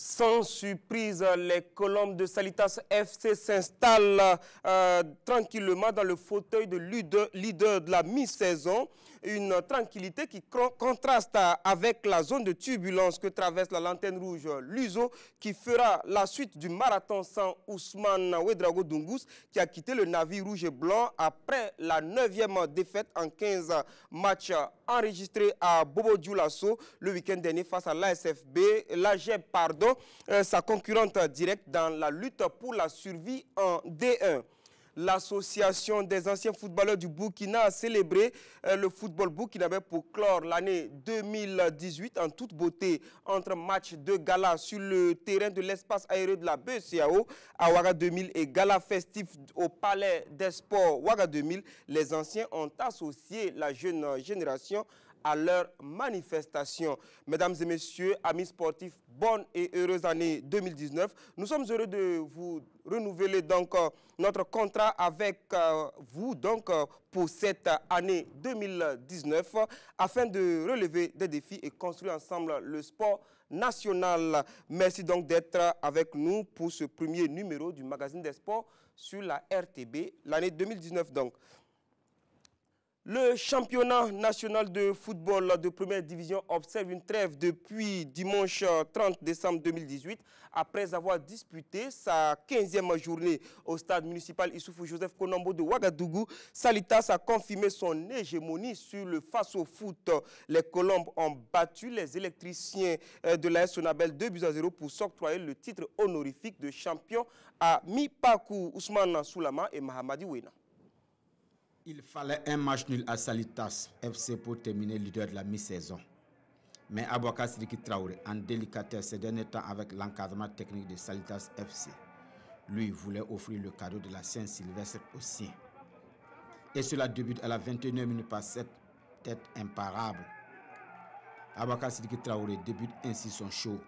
Sans surprise, les Colombes de Salitas FC s'installent tranquillement dans le fauteuil de leader de la mi-saison. Une tranquillité qui contraste avec la zone de turbulence que traverse la lanterne rouge Luso, qui fera la suite du marathon sans Ousmane Ouedraogo Dungus, qui a quitté le navire rouge et blanc après la 9e défaite en 15 matchs enregistrés à Bobo Dioulasso le week-end dernier face à l'ASFB. L'AGEB, sa concurrente directe dans la lutte pour la survie en D1. L'association des anciens footballeurs du Burkina a célébré le football burkinabé pour clore l'année 2018 en toute beauté entre matchs de gala sur le terrain de l'espace aéré de la BCAO à Ouaga 2000 et gala festif au Palais des Sports Ouaga 2000. Les anciens ont associé la jeune génération à leur manifestation. Mesdames et messieurs, amis sportifs, bonne et heureuse année 2019. Nous sommes heureux de vous renouveler donc notre contrat avec vous pour cette année 2019 afin de relever des défis et construire ensemble le sport national. Merci donc d'être avec nous pour ce premier numéro du magazine des sports sur la RTB, l'année 2019 donc. Le championnat national de football de première division observe une trêve depuis dimanche 30 décembre 2018. Après avoir disputé sa 15e journée au stade municipal Issoufou Joseph Konombo de Ouagadougou, Salitas a confirmé son hégémonie sur le face-au-foot. Les Colombes ont battu les électriciens de l'AS Sonabel 2-0 pour s'octroyer le titre honorifique de champion à mi-parcours. Ousmane Soulama et Mahamadi Wena. Il fallait un match nul à Salitas FC pour terminer leader de la mi-saison. Mais Abouakar Sidiki Traoré, en délicatesse ces derniers temps avec l'encadrement technique de Salitas FC, lui voulait offrir le cadeau de la Saint-Sylvestre aux siens. Et cela débute à la 21e minute par cette tête imparable. Abouakar Sidiki Traoré débute ainsi son show.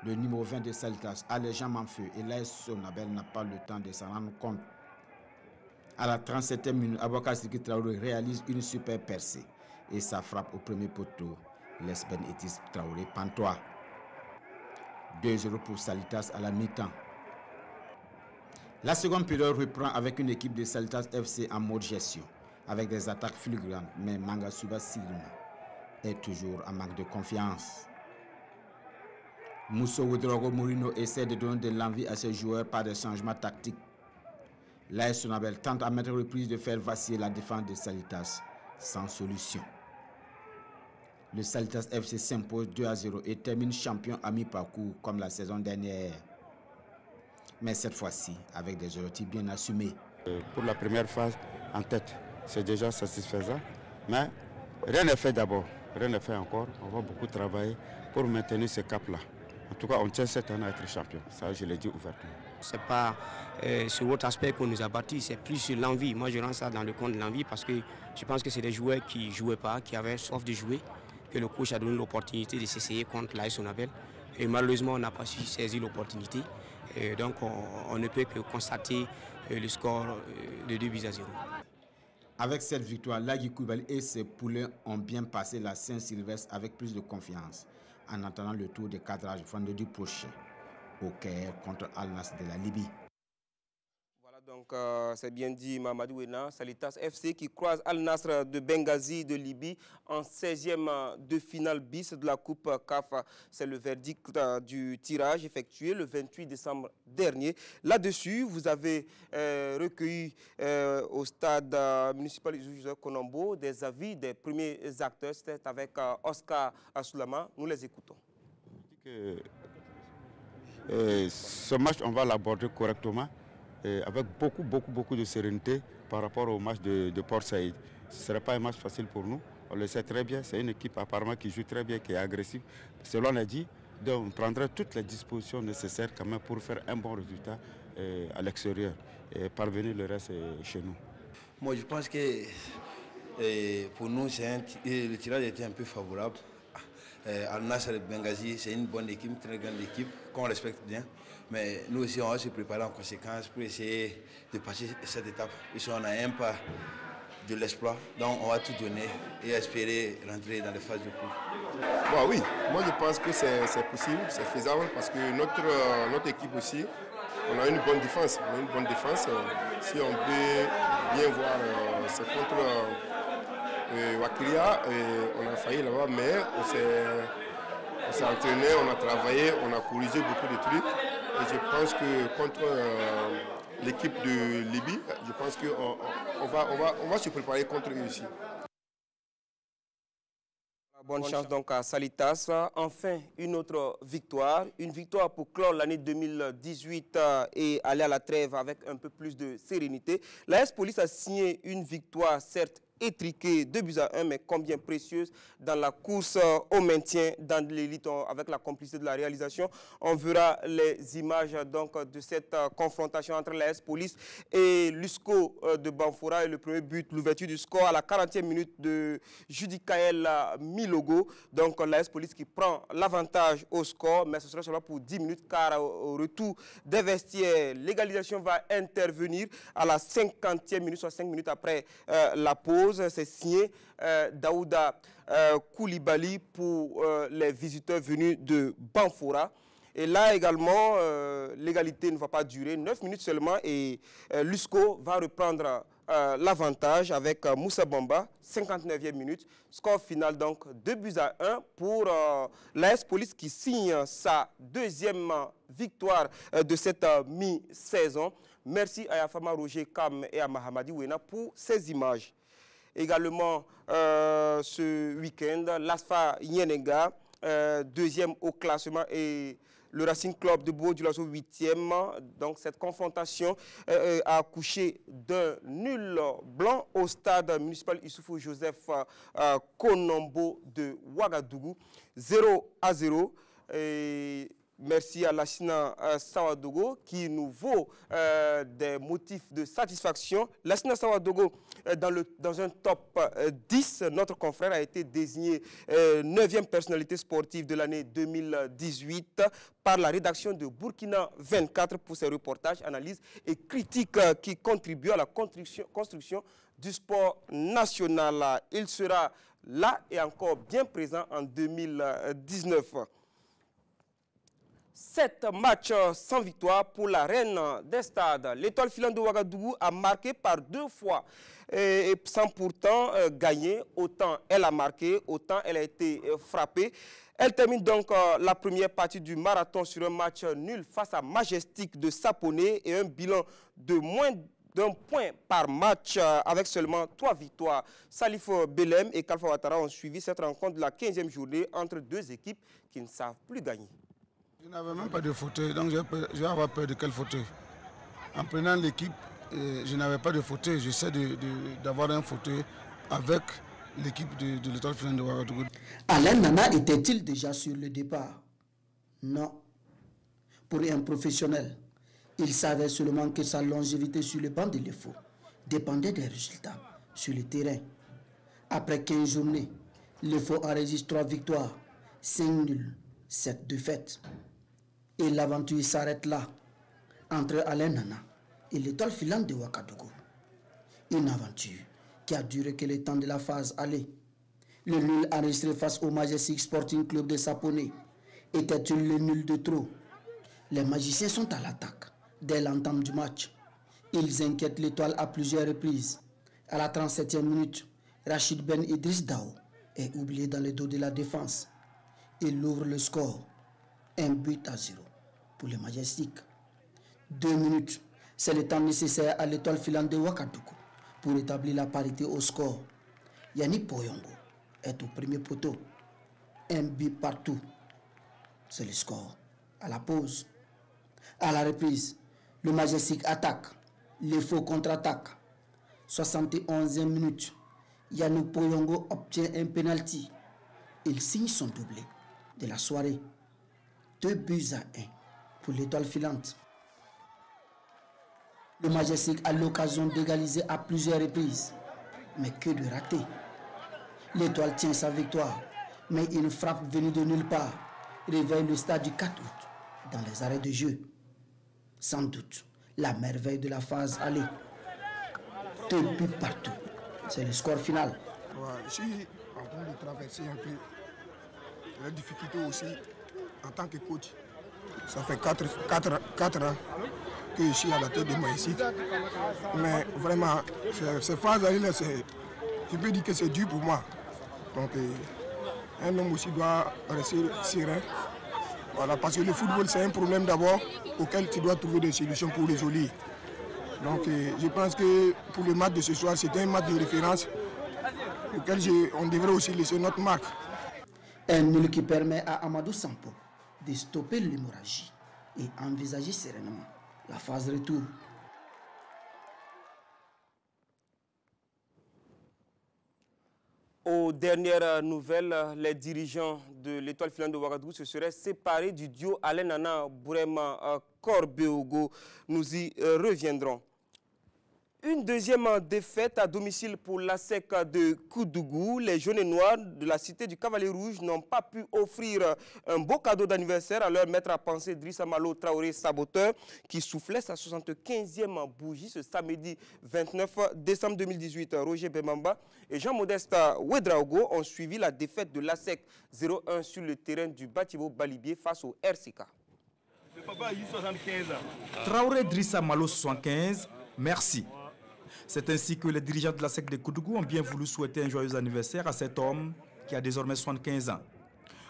Le numéro 20 de Salitas a les jambes en feu et l'AS Sonabel n'a pas le temps de s'en rendre compte. À la 37e minute, Abouakar Sidiki Traoré réalise une super percée et sa frappe au premier poteau laisse Ben Etis Traoré pantois. 2-0 pour Salitas à la mi-temps. La seconde période reprend avec une équipe de Salitas FC en mode gestion, avec des attaques fulgurantes, mais Mangasuba Silima est toujours en manque de confiance. Mousso Ouedraogo Mourinho essaie de donner de l'envie à ses joueurs par des changements tactiques. L'AS Sonabel tente à maintes reprises de faire vaciller la défense de Salitas sans solution. Le Salitas FC s'impose 2-0 et termine champion à mi-parcours comme la saison dernière. Mais cette fois-ci, avec des objectifs bien assumés. Pour la première phase en tête, c'est déjà satisfaisant. Mais rien n'est fait d'abord, rien n'est fait encore. On va beaucoup travailler pour maintenir ce cap-là. En tout cas, on tient cette année à être champion. Ça, je l'ai dit ouvertement. Ce n'est pas sur votre aspect qu'on nous a battus, c'est plus sur l'envie. Moi, je rends ça dans le compte de l'envie parce que je pense que c'est des joueurs qui ne jouaient pas, qui avaient soif de jouer, que le coach a donné l'opportunité de s'essayer contre l'AS Sonabel. Et malheureusement, on n'a pas su saisir l'opportunité. Donc, on ne peut que constater le score de 2-0. Avec cette victoire, Lagui Koulibaly et ses poulains ont bien passé la Saint-Sylvestre avec plus de confiance, en attendant le tour de cadrage vendredi prochain au Caire contre Al-Nassr de la Libye. Voilà donc, c'est bien dit Mamadou Wena, Salitas FC qui croise Al-Nassr de Benghazi de Libye en 16e de finale bis de la Coupe CAF. C'est le verdict du tirage effectué le 28 décembre dernier. Là-dessus, vous avez recueilli au stade municipal Issoufou Konombo des avis des premiers acteurs. C'était avec Oscar Soulama. Nous les écoutons. Ce match, on va l'aborder correctement. Avec beaucoup de sérénité par rapport au match de Port Saïd. Ce ne serait pas un match facile pour nous, on le sait très bien, c'est une équipe apparemment qui joue très bien, qui est agressive. Selon on a dit, donc, on prendrait toutes les dispositions nécessaires quand même pour faire un bon résultat à l'extérieur et parvenir le reste chez nous. Moi je pense que pour nous, le tirage était un peu favorable. Al-Nassr de Benghazi, c'est une bonne équipe, une très grande équipe qu'on respecte bien. Mais nous aussi, on va se préparer en conséquence pour essayer de passer cette étape. Ici, on a un pas de l'exploit. Donc on va tout donner et espérer rentrer dans les phases de poule. Bon, oui, moi je pense que c'est possible, c'est faisable parce que notre équipe aussi, on a une bonne défense. On a une bonne défense. Si on peut bien voir, c'est contre Wakiria, on a failli là-bas, mais on s'est entraîné, on a travaillé, on a corrigé beaucoup de trucs. Et je pense que contre l'équipe de Libye, je pense qu'on va se préparer contre eux aussi. Bonne chance donc à Salitas. Enfin, une autre victoire. Une victoire pour clore l'année 2018 et aller à la trêve avec un peu plus de sérénité. L'AS Police a signé une victoire, certes étriquée, 2-1, mais combien précieuse dans la course au maintien dans l'élite avec la complicité de la réalisation. On verra les images donc de cette confrontation entre l'AS Police et l'USCO de Banfora et le premier but, l'ouverture du score à la 40e minute de Judikael Milogo. Donc l'AS Police qui prend l'avantage au score, mais ce sera seulement pour 10 minutes car au retour des vestiaires, l'égalisation va intervenir à la 50e minute, soit 5 minutes après la pause. C'est signé Daouda Koulibaly pour les visiteurs venus de Banfora. Et là également, l'égalité ne va pas durer 9 minutes seulement et l'USCO va reprendre l'avantage avec Moussa Bamba, 59e minute. Score final donc 2-1 pour l'AS Police qui signe sa deuxième victoire de cette mi-saison. Merci à Yafama Roger Kam et à Mahamadi Ouena pour ces images. Également, ce week-end, l'ASFA Yenenga, deuxième au classement, et le Racing Club de Bobo-Dioulasso, 8e. Donc, cette confrontation a accouché d'un nul blanc au stade municipal Issoufou Joseph Konombo de Ouagadougou, 0-0. Merci à Lassina Sawadogo qui nous vaut des motifs de satisfaction. Lassina Sawadogo, dans un top 10, notre confrère a été désigné 9e personnalité sportive de l'année 2018 par la rédaction de Burkina 24 pour ses reportages, analyses et critiques qui contribuent à la construction du sport national. Il sera là et encore bien présent en 2019. 7 matchs sans victoire pour la reine des stades. L'étoile filante de Ouagadougou a marqué par 2 fois et sans pourtant gagner. Autant elle a marqué, autant elle a été frappée. Elle termine donc la première partie du marathon sur un match nul face à Majestic de Saponé et un bilan de moins d'un point par match avec seulement 3 victoires. Salif Belem et Kalfa Ouattara ont suivi cette rencontre de la 15e journée entre 2 équipes qui ne savent plus gagner. Je n'avais même pas de fauteuil, donc je vais avoir peur de quel fauteuil. En prenant l'équipe, je n'avais pas de fauteuil. J'essaie d'avoir un fauteuil avec l'équipe de l'étoile filante de Ouagadougou. Alain Nana était-il déjà sur le départ? Non. Pour un professionnel, il savait seulement que sa longévité sur le banc de l'EFO dépendait des résultats sur le terrain. Après 15 journées, l'EFO enregistre 3 victoires, 5 nuls, 7 défaites. Et l'aventure s'arrête là, entre Alain Nana et l'étoile filante de Ouagadougou. Une aventure qui a duré que le temps de la phase aller. Le nul enregistré face au Majestic Sporting Club de Saponé était-il le nul de trop? Les magiciens sont à l'attaque dès l'entame du match. Ils inquiètent l'étoile à plusieurs reprises. À la 37e minute, Rachid Ben Idriss Dao est oublié dans le dos de la défense. Il ouvre le score. 1-0 pour les Majestiques. 2 minutes, c'est le temps nécessaire à l'étoile filante de Ouagadougou pour établir la parité au score. Yannick Poyongo est au premier poteau. 1 but partout. C'est le score. À la pause. À la reprise, le Majestic attaque. L'EFO contre-attaque. 71e minute, Yannick Poyongo obtient un penalty. Il signe son doublé de la soirée. 2-1 pour l'étoile filante. Le Majestic a l'occasion d'égaliser à plusieurs reprises. Mais que de ratés. L'étoile tient sa victoire. Mais une frappe venue de nulle part réveille le stade du 4 août dans les arrêts de jeu. Sans doute, la merveille de la phase aller. 2 buts partout. C'est le score final. Ouais, je suis en train de traverser un peu la difficulté aussi en tant que coach. Ça fait 4 ans que je suis à la tête de moi ici. Mais vraiment, ces phases-là, je peux dire que c'est dur pour moi. Donc, un homme aussi doit rester serein. Voilà, parce que le football, c'est un problème d'abord auquel tu dois trouver des solutions pour résoudre. Donc, je pense que pour le match de ce soir, c'est un match de référence auquel on devrait aussi laisser notre marque. Un nul qui permet à Amadou Sampo de stopper l'hémorragie et envisager sereinement la phase retour. Aux dernières nouvelles, les dirigeants de l'Étoile filante de Ouagadougou se seraient séparés du duo Alain Nana Bourema Korbeogo. Nous y reviendrons. Une deuxième défaite à domicile pour l'ASEC de Koudougou. Les jaunes et noirs de la cité du Cavalier Rouge n'ont pas pu offrir un beau cadeau d'anniversaire à leur maître à penser Drissa Malo Traoré Saboteur qui soufflait sa 75e bougie ce samedi 29 décembre 2018. Roger Bemamba et Jean-Modeste Ouedraogo ont suivi la défaite de l'ASEC 0-1 sur le terrain du Batibo Balibier face au RCK. Traoré Drissa Malo 75, merci. C'est ainsi que les dirigeants de la SEC de Koudougou ont bien voulu souhaiter un joyeux anniversaire à cet homme qui a désormais 75 ans.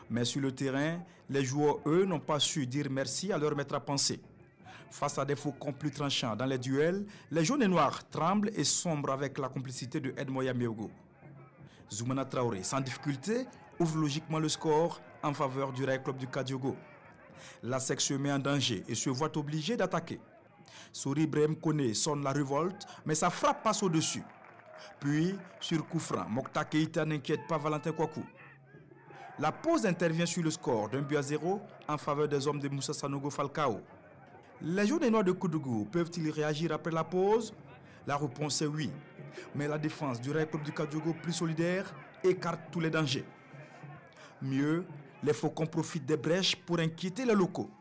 Mais sur le terrain, les joueurs, eux, n'ont pas su dire merci à leur maître à penser. Face à des faucons plus tranchants dans les duels, les jaunes et noirs tremblent et sombrent avec la complicité de Edmoya Miogo. Zoumana Traoré, sans difficulté, ouvre logiquement le score en faveur du Rail Club du Kadiogo. La SEC se met en danger et se voit obligée d'attaquer. Souri Brem Kone sonne la révolte, mais sa frappe passe au-dessus. Puis, sur coup franc, Mokta Keita n'inquiète pas Valentin Kouakou. La pause intervient sur le score d'1-0 en faveur des hommes de Moussa Sanogo Falcao. Les jaunes et noirs de Koudougou peuvent-ils réagir après la pause? La réponse est oui. Mais la défense du Rail Club du Kadiogo, plus solidaire, écarte tous les dangers. Mieux, les faucons profitent des brèches pour inquiéter les locaux.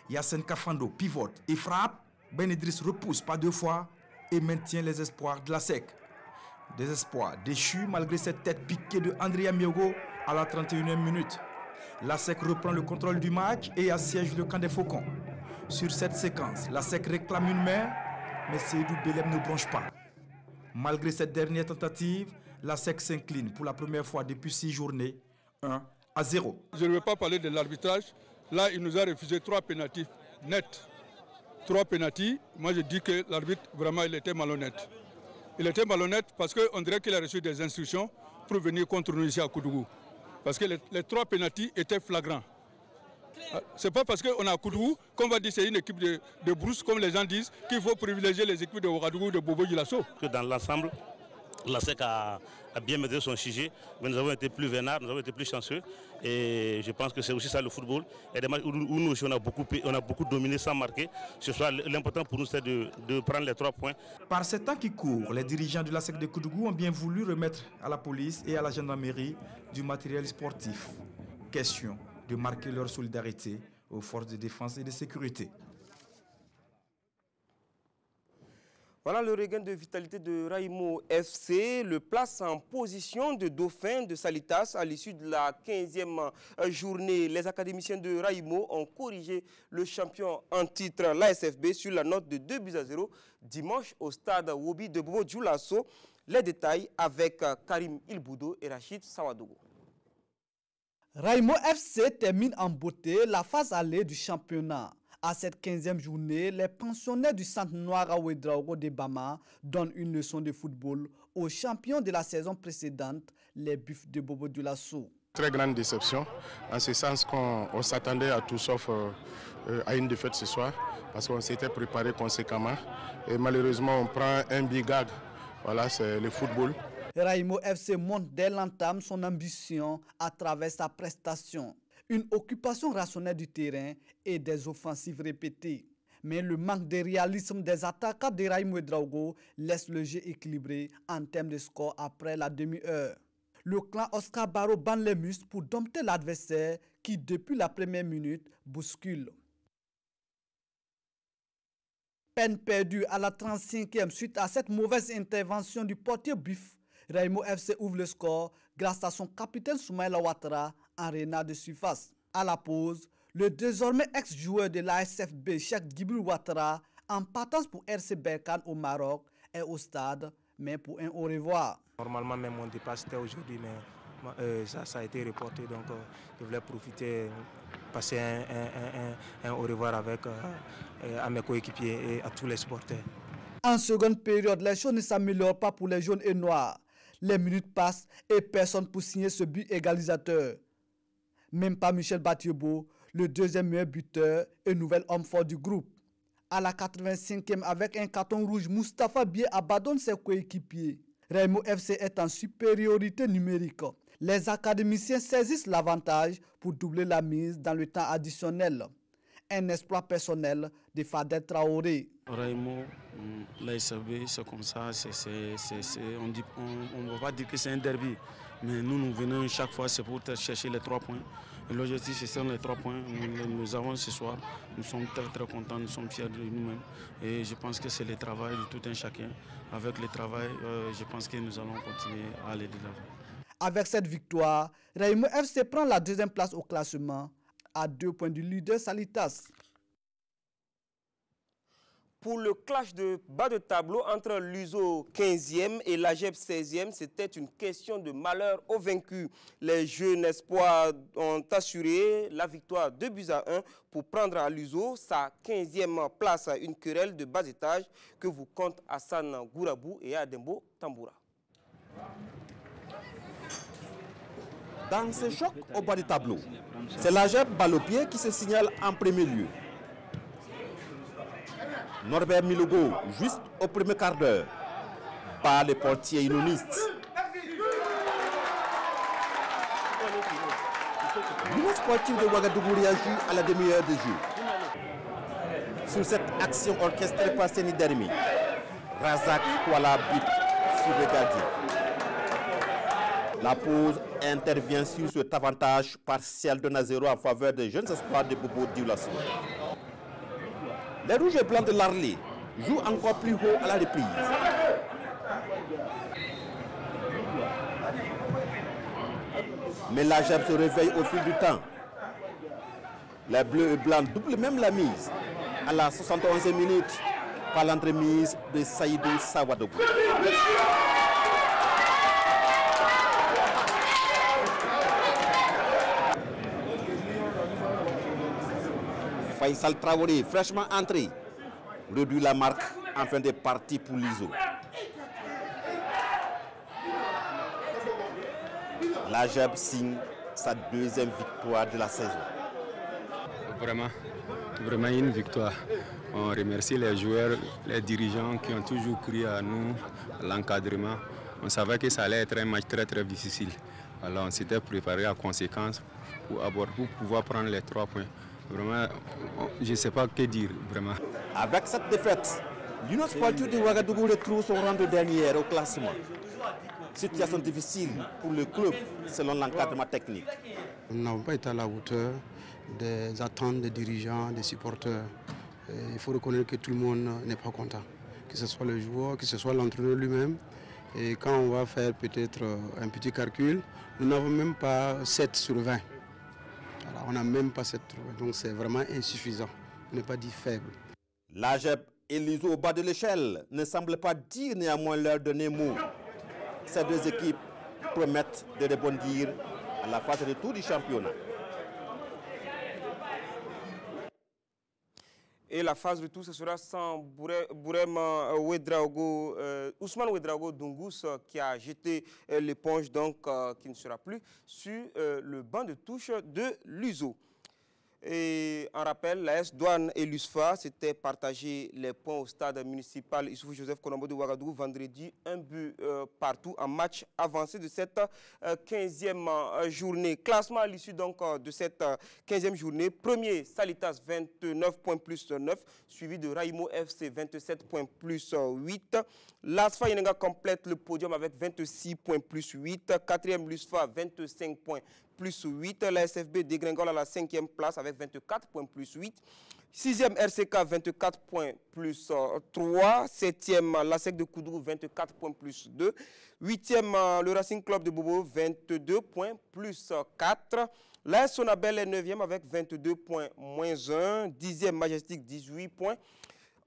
Yassine Kafando pivote et frappe. Ben Idriss repousse pas deux fois et maintient les espoirs de la SEC. Des espoirs déchus malgré cette tête piquée de Andrea Miogo à la 31e minute. La SEC reprend le contrôle du match et assiège le camp des faucons. Sur cette séquence, la SEC réclame une main, mais Seydou Belem ne bronche pas. Malgré cette dernière tentative, la SEC s'incline pour la première fois depuis 6 journées, 1-0. Je ne veux pas parler de l'arbitrage. Là, il nous a refusé 3 pénaltys nets. 3 pénaltys, moi je dis que l'arbitre, vraiment, il était malhonnête. Il était malhonnête parce qu'on dirait qu'il a reçu des instructions pour venir contre nous ici à Koudougou. Parce que les 3 pénaltys étaient flagrants. C'est pas parce qu'on est à Koudougou qu'on va dire que c'est une équipe de brousse, comme les gens disent, qu'il faut privilégier les équipes de Ouagadougou, de Bobo Dioulasso. Dans l'ensemble, la SEC a bien maîtrisé son sujet, mais nous avons été plus vénards, nous avons été plus chanceux. Et je pense que c'est aussi ça le football. Il y a des matchs où nous aussi on a beaucoup dominé sans marquer. Ce soir, l'important pour nous c'est de prendre les 3 points. Par ces temps qui courent, les dirigeants de la SEC de Koudougou ont bien voulu remettre à la police et à la gendarmerie du matériel sportif. Question de marquer leur solidarité aux forces de défense et de sécurité. Voilà le regain de vitalité de Raimo FC, le place en position de dauphin de Salitas à l'issue de la 15e journée. Les académiciens de Raimo ont corrigé le champion en titre, l'ASFB, sur la note de 2-0 dimanche au stade Wobi de Bobo Dioulasso. Les détails avec Karim Ilboudo et Rachid Sawadogo. Raimo FC termine en beauté la phase allée du championnat. À cette 15e journée, les pensionnaires du centre noir à Ouedraogo de Bama donnent une leçon de football aux champions de la saison précédente, les Buffs de Bobo Dioulasso. Très grande déception, en ce sens qu'on s'attendait à tout sauf à une défaite ce soir, parce qu'on s'était préparé conséquemment. Et malheureusement, on prend un big gag. Voilà, c'est le football. Raimo FC montre dès l'entame son ambition à travers sa prestation. Une occupation rationnelle du terrain et des offensives répétées. Mais le manque de réalisme des attaquants de Raimo Ouedraogo laisse le jeu équilibré en termes de score après la demi-heure. Le clan Oscar Barro bande les muscles pour dompter l'adversaire qui, depuis la première minute, bouscule. Peine perdue à la 35e suite à cette mauvaise intervention du portier Buff. Raimo FC ouvre le score grâce à son capitaine Soumaïla Ouattara en renard de surface. À la pause, le désormais ex-joueur de l'ASFB, Cheikh Djibril Ouattara, en partance pour RC Berkane au Maroc, est au stade, mais pour un au revoir. Normalement, même mon départ c'était aujourd'hui, mais ça a été reporté, donc je voulais profiter, passer un au revoir avec à mes coéquipiers et à tous les supporters. En seconde période, les choses ne s'améliorent pas pour les jaunes et noirs. Les minutes passent et personne pour signer ce but égalisateur. Même pas Michel Batiebo, le deuxième meilleur buteur et nouvel homme fort du groupe. À la 85e, avec un carton rouge, Moustapha Bié abandonne ses coéquipiers. Raimo FC est en supériorité numérique. Les académiciens saisissent l'avantage pour doubler la mise dans le temps additionnel. Un exploit personnel de Fadel Traoré. Raimo, l'ASFB, c'est comme ça. On ne va pas dire que c'est un derby, mais nous venons chaque fois, c'est pour chercher les 3 points. L'objectif, c'est les 3 points. Nous avons ce soir. Nous sommes très contents, nous sommes fiers de nous-mêmes. Et je pense que c'est le travail de tout un chacun. Avec le travail, je pense que nous allons continuer à aller de l'avant. Avec cette victoire, Raimo FC prend la deuxième place au classement, à 2 points du leader Salitas. Pour le clash de bas de tableau entre l'USO 15e et l'AGEP 16e, c'était une question de malheur au vaincu. Les jeunes espoirs ont assuré la victoire 2-1 pour prendre à l'USO sa 15e place à une querelle de bas étage que vous compte Hassan Gourabou et Adembo Tamboura. Dans ce choc au bas du tableau, c'est l'AGEP Balopier qui se signale en premier lieu. Norbert Milogo, juste au premier quart d'heure, par les portiers unionistes. L'Union sportive de Ouagadougou réagit à la demi-heure de jeu. Sur cette action orchestrée par Seni Dermi, Razak Kuala bute sur le gardien. La pause intervient sur cet avantage partiel de 1-0 en faveur des jeunes espoirs de Bobo Dioulasso. Les rouges et blancs de l'Arlé jouent encore plus haut à la reprise. Mais l'AGEP se réveille au fil du temps. Les bleus et blancs doublent même la mise à la 71e minute par l'entremise de Saïdou Sawadougou. Faisal Traoré, fraîchement entré, réduit la marque en fin de partie pour l'ISO. L'AGEP signe sa deuxième victoire de la saison. Vraiment une victoire. On remercie les joueurs, les dirigeants qui ont toujours cru à nous, à l'encadrement. On savait que ça allait être un match très difficile. Alors on s'était préparé à conséquence pour pouvoir prendre les 3 points. Vraiment, je ne sais pas que dire, vraiment. Avec cette défaite, l'Union sportive de Ouagadougou retrouve son rang de dernière au classement. Situation difficile pour le club, selon l'encadrement technique. Nous n'avons pas été à la hauteur des attentes des dirigeants, des supporters. Et il faut reconnaître que tout le monde n'est pas content. Que ce soit le joueur, que ce soit l'entraîneur lui-même. Et quand on va faire peut-être un petit calcul, nous n'avons même pas 7 sur 20. Alors, on n'a même pas 7 sur 20, donc c'est vraiment insuffisant. On n'est pas dit faible. L'AGEP et l'ISO au bas de l'échelle ne semblent pas dire néanmoins leur dernier mot. Ces deux équipes promettent de rebondir à la phase de retour du championnat. Et la phase retour, ce sera sans Ousmane Ouedraogo Dungus qui a jeté l'éponge, donc qui ne sera plus sur le banc de touche de l'USO. Et en rappel, l'AS Douane et l'USFA s'étaient partagé les points au stade municipal Issoufou Joseph Kolombo de Ouagadougou vendredi, un but partout en match avancé de cette 15e journée. Classement à l'issue donc de cette 15e journée. Premier, Salitas 29 points plus 9, suivi de Raimo FC 27 points plus 8. L'ASFA Yenenga complète le podium avec 26 points plus 8. Quatrième, l'USFA 25 points plus 8. La SFB dégringole à la 5e place avec avec 24 points plus 8. 6e RCK 24 points plus 3. 7e l'ASEC de Koudougou 24 points plus 2. 8e le Racing Club de Bobo 22 points plus 4. L'AS Sonabel est 9e avec 22 points moins 1. 10e Majestic 18 points.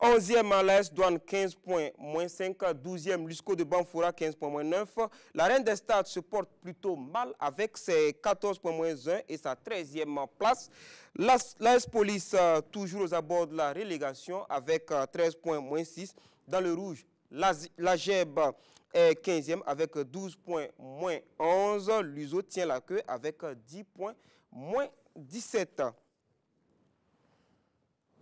11e l'AS Douane 15 points moins 5. 12e Lusco de Banfoura 15 points moins 9. La Reine des Stades se porte plutôt mal avec ses 14 points moins 1 et sa 13e place. L'AS Police toujours aux abords de la relégation avec 13 points moins 6. Dans le rouge, la GEB est 15e avec 12 points moins 11. L'USO tient la queue avec 10 points moins 17.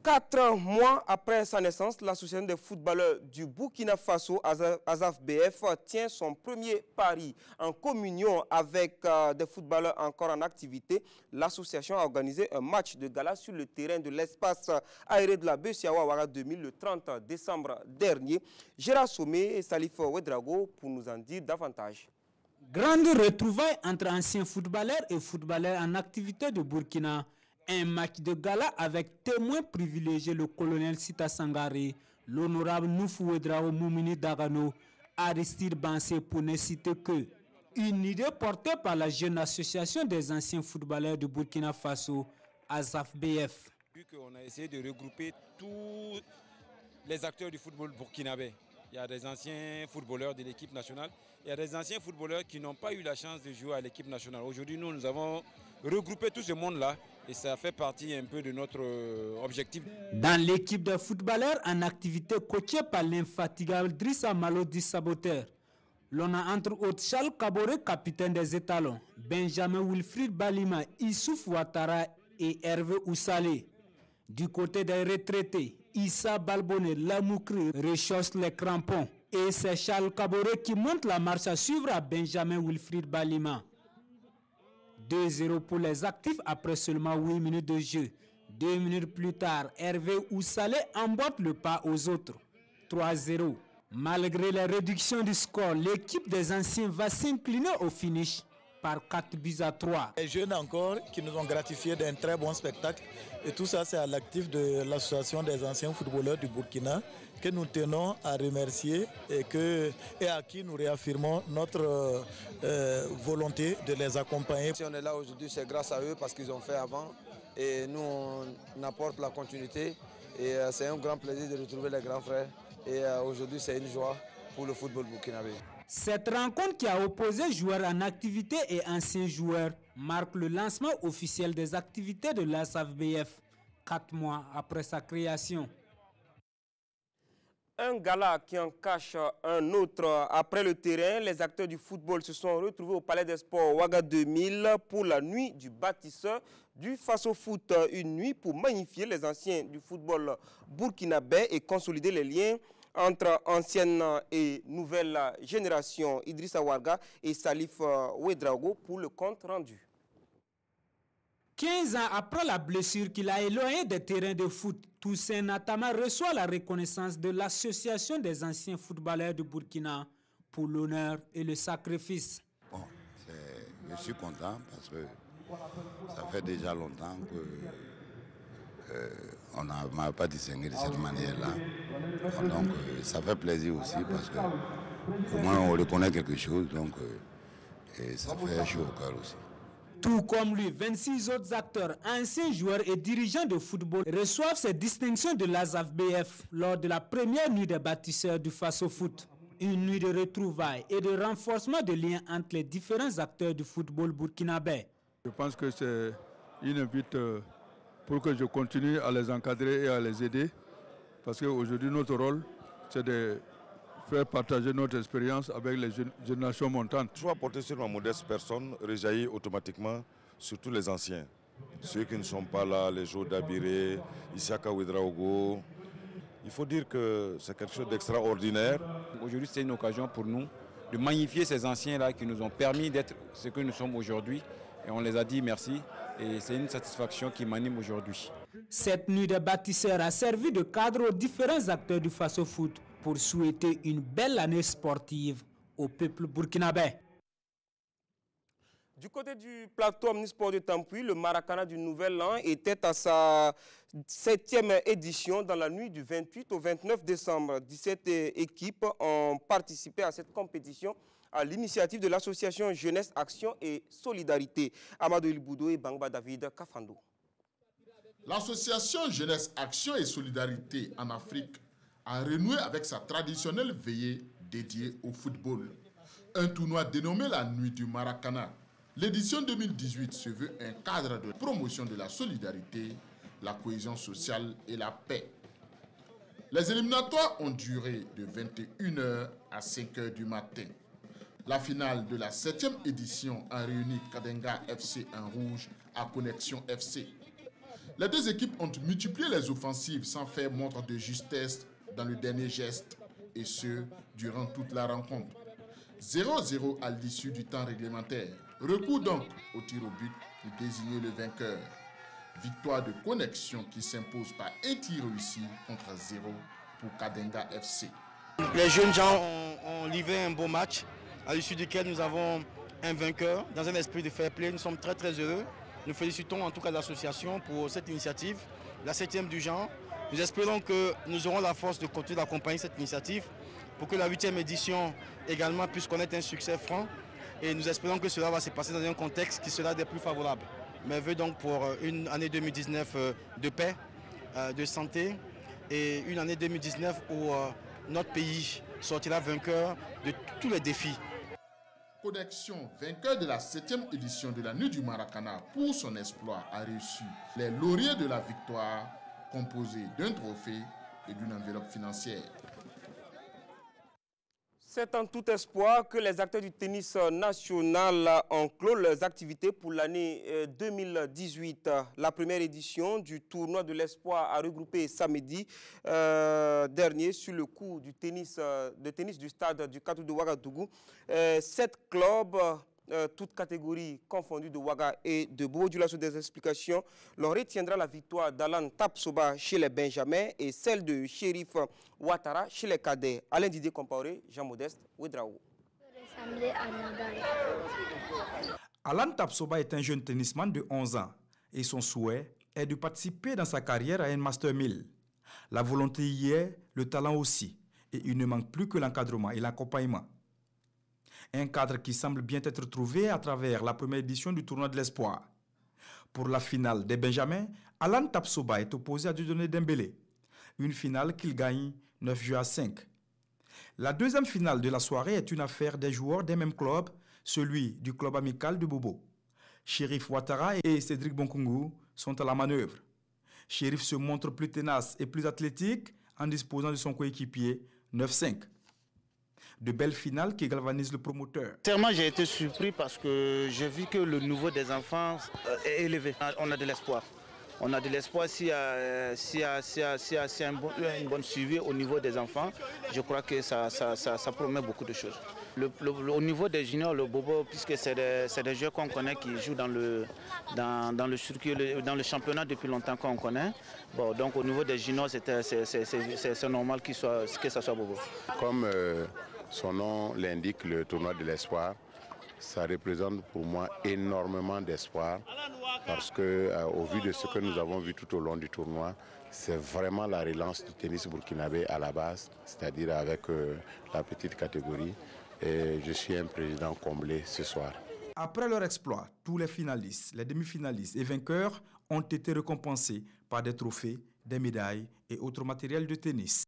4 mois après sa naissance, l'association des footballeurs du Burkina Faso, ASAF-BF, tient son premier pari. En communion avec des footballeurs encore en activité, l'association a organisé un match de gala sur le terrain de l'espace aéré de la Bessiawa Ouaga 2000 le 30 décembre dernier. Gérard Somé et Salif Ouedraogo pour nous en dire davantage. Grande retrouvaille entre anciens footballeurs et footballeurs en activité de Burkina. Un match de gala avec témoins privilégiés le colonel Sita Sangaré, l'honorable Noufou Ouedraogo Moumini Dagano, Aristide Bansé pour ne citer que. Une idée portée par la jeune association des anciens footballeurs de Burkina Faso, ASAF-BF. On a essayé de regrouper tous les acteurs du football burkinabé. Il y a des anciens footballeurs de l'équipe nationale, il y a des anciens footballeurs qui n'ont pas eu la chance de jouer à l'équipe nationale. Aujourd'hui, nous avons regroupé tout ce monde-là et ça fait partie un peu de notre objectif. Dans l'équipe de footballeurs en activité coachée par l'infatigable Drissa Malo Saboteur, l'on a entre autres Charles Kabore, capitaine des étalons, Benjamin Wilfried Balima, Issouf Ouattara et Hervé Oussale. Du côté des retraités, Issa Balbonnet, Lamoukri rechausse les crampons. Et c'est Charles Kabore qui monte la marche à suivre à Benjamin Wilfried Balima. 2-0 pour les actifs après seulement 8 minutes de jeu. 2 minutes plus tard, Hervé Oussale emboîte le pas aux autres. 3-0. Malgré la réduction du score, l'équipe des anciens va s'incliner au finish par 4-3. Les jeunes encore qui nous ont gratifié d'un très bon spectacle. Et tout ça, c'est à l'actif de l'association des anciens footballeurs du Burkina que nous tenons à remercier et à qui nous réaffirmons notre volonté de les accompagner. Si on est là aujourd'hui, c'est grâce à eux parce qu'ils ont fait avant. Et nous, on apporte la continuité. Et c'est un grand plaisir de retrouver les grands frères. Et aujourd'hui, c'est une joie pour le football burkinabé. Cette rencontre qui a opposé joueurs en activité et anciens joueurs marque le lancement officiel des activités de l'ASAF-BF, 4 mois après sa création. Un gala qui en cache un autre. Après le terrain, les acteurs du football se sont retrouvés au Palais des Sports Ouaga 2000 pour la nuit du bâtisseur du Faso Foot. Une nuit pour magnifier les anciens du football burkinabé et consolider les liens entre ancienne et nouvelle génération. Idrissa Ouarga et Salif Ouedraogo pour le compte rendu. 15 ans après la blessure qu'il a éloigné des terrains de foot, Toussaint Natama reçoit la reconnaissance de l'association des anciens footballeurs de Burkina pour l'honneur et le sacrifice. Bon, je suis content parce que ça fait déjà longtemps qu'on ne m'a pas distingué de cette manière-là. Donc ça fait plaisir aussi parce qu'au moins on reconnaît quelque chose, donc et ça fait chaud au cœur aussi. Tout comme lui, 26 autres acteurs, anciens joueurs et dirigeants de football reçoivent ces distinctions de l'ASAF-BF lors de la première nuit des bâtisseurs du Faso Foot. Une nuit de retrouvailles et de renforcement de liens entre les différents acteurs du football burkinabé. Je pense que c'est une invite pour que je continue à les encadrer et à les aider. Parce qu'aujourd'hui, notre rôle, c'est de faire partager notre expérience avec les générations montantes. Je dois porter sur ma modeste personne rejaillit automatiquement sur tous les anciens. Ceux qui ne sont pas là, les joueurs d'Abiré, Issaka Ouedraogo. Il faut dire que c'est quelque chose d'extraordinaire. Aujourd'hui, c'est une occasion pour nous de magnifier ces anciens-là qui nous ont permis d'être ce que nous sommes aujourd'hui. Et on les a dit merci. Et c'est une satisfaction qui m'anime aujourd'hui. Cette nuit des bâtisseurs a servi de cadre aux différents acteurs du Faso Foot pour souhaiter une belle année sportive au peuple burkinabé. Du côté du plateau omnisport de Tampuy, le Maracana du Nouvel An était à sa 7e édition dans la nuit du 28 au 29 décembre. 17 équipes ont participé à cette compétition à l'initiative de l'association Jeunesse, Action et Solidarité. Amadou Ilboudou et Bangba David Kafando. L'association Jeunesse, Action et Solidarité en Afrique a renoué avec sa traditionnelle veillée dédiée au football. Un tournoi dénommé la Nuit du Maracana. L'édition 2018 se veut un cadre de promotion de la solidarité, la cohésion sociale et la paix. Les éliminatoires ont duré de 21h à 5h du matin. La finale de la 7e édition a réuni Kadenga FC en rouge à Connexion FC. Les deux équipes ont multiplié les offensives sans faire montre de justesse dans le dernier geste, et ce, durant toute la rencontre. 0-0 à l'issue du temps réglementaire. Recours donc au tir au but pour désigner le vainqueur. Victoire de Connexion qui s'impose par un tir réussi contre 0 pour Kadenga FC. Les jeunes gens ont livré un beau match, à l'issue duquel nous avons un vainqueur. Dans un esprit de fair play, nous sommes très très heureux. Nous félicitons en tout cas l'association pour cette initiative, la 7e du genre. Nous espérons que nous aurons la force de continuer d'accompagner cette initiative pour que la 8e édition également puisse connaître un succès franc. Et nous espérons que cela va se passer dans un contexte qui sera des plus favorables. Mais veut donc pour une année 2019 de paix, de santé, et une année 2019 où notre pays sortira vainqueur de tous les défis. Connexion, vainqueur de la 7e édition de la Nuit du Maracana pour son exploit, a reçu les lauriers de la victoire, composés d'un trophée et d'une enveloppe financière. C'est en tout espoir que les acteurs du tennis national ont clos leurs activités pour l'année 2018. La première édition du tournoi de l'espoir a regroupé samedi dernier sur le court du tennis du stade du Katou de Ouagadougou 7 clubs, toutes catégories confondues de Ouaga et de Bobo. Du lasso des explications, l'on retiendra la victoire d'Alan Tapsoba chez les Benjamins et celle de Shérif Ouattara chez les cadets. Alain Didier Comparé, Jean-Modeste Ouedraogo. Alan Tapsoba est un jeune tennisman de 11 ans et son souhait est de participer dans sa carrière à un Master 1000. La volonté y est, le talent aussi, et il ne manque plus que l'encadrement et l'accompagnement. Un cadre qui semble bien être trouvé à travers la première édition du tournoi de l'espoir. Pour la finale des Benjamins, Alan Tapsoba est opposé à Dieudonné Dembélé. Une finale qu'il gagne 9 jeux à 5. La deuxième finale de la soirée est une affaire des joueurs des mêmes clubs, celui du club amical de Bobo. Shérif Ouattara et Cédric Bonkungu sont à la manœuvre. Shérif se montre plus tenace et plus athlétique en disposant de son coéquipier 9-5. De belles finales qui galvanisent le promoteur. Sincèrement, j'ai été surpris parce que j'ai vu que le niveau des enfants est élevé. On a de l'espoir. On a de l'espoir s'il y a une bonne suivi au niveau des enfants. Je crois que ça promet beaucoup de choses. Au niveau des juniors, le Bobo, puisque c'est des joueurs qu'on connaît qui jouent dans le circuit, dans le championnat depuis longtemps qu'on connaît. Bon, donc au niveau des juniors, c'est normal que ça soit Bobo. Comme son nom l'indique, le tournoi de l'espoir, ça représente pour moi énormément d'espoir parce que au vu de ce que nous avons vu tout au long du tournoi, c'est vraiment la relance du tennis burkinabé à la base, c'est-à-dire avec la petite catégorie. Et je suis un président comblé ce soir. Après leur exploit, tous les finalistes, les demi-finalistes et vainqueurs ont été récompensés par des trophées, des médailles et autres matériels de tennis.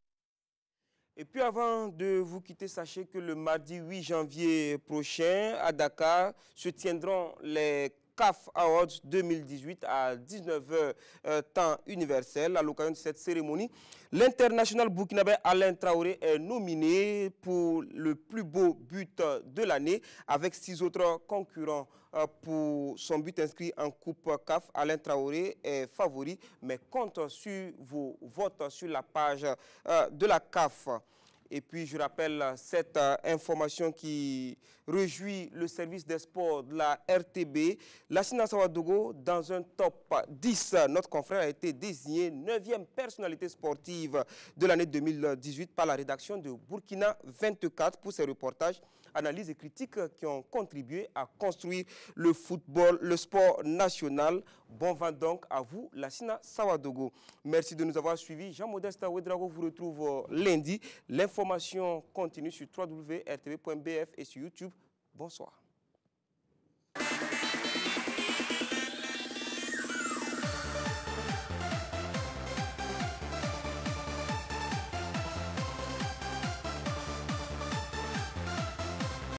Et puis avant de vous quitter, sachez que le mardi 8 janvier prochain, à Dakar, se tiendront les CAF Awards 2018 à 19h temps universel. À l'occasion de cette cérémonie, l'international burkinabé Alain Traoré est nominé pour le plus beau but de l'année avec 6 autres concurrents. Pour son but inscrit en Coupe CAF, Alain Traoré est favori, mais compte sur vos votes sur la page de la CAF. Et puis, je rappelle cette information qui réjouit le service des sports de la RTB. Lassina Sawadogo, dans un top 10, notre confrère a été désigné 9e personnalité sportive de l'année 2018 par la rédaction de Burkina 24 pour ses reportages analyses et critiques qui ont contribué à construire le football, le sport national. Bon vent donc à vous, Lassina Sawadogo. Merci de nous avoir suivis. Jean-Modeste Ouedraogo vous retrouve lundi. L'information continue sur www.rtv.bf et sur YouTube. Bonsoir.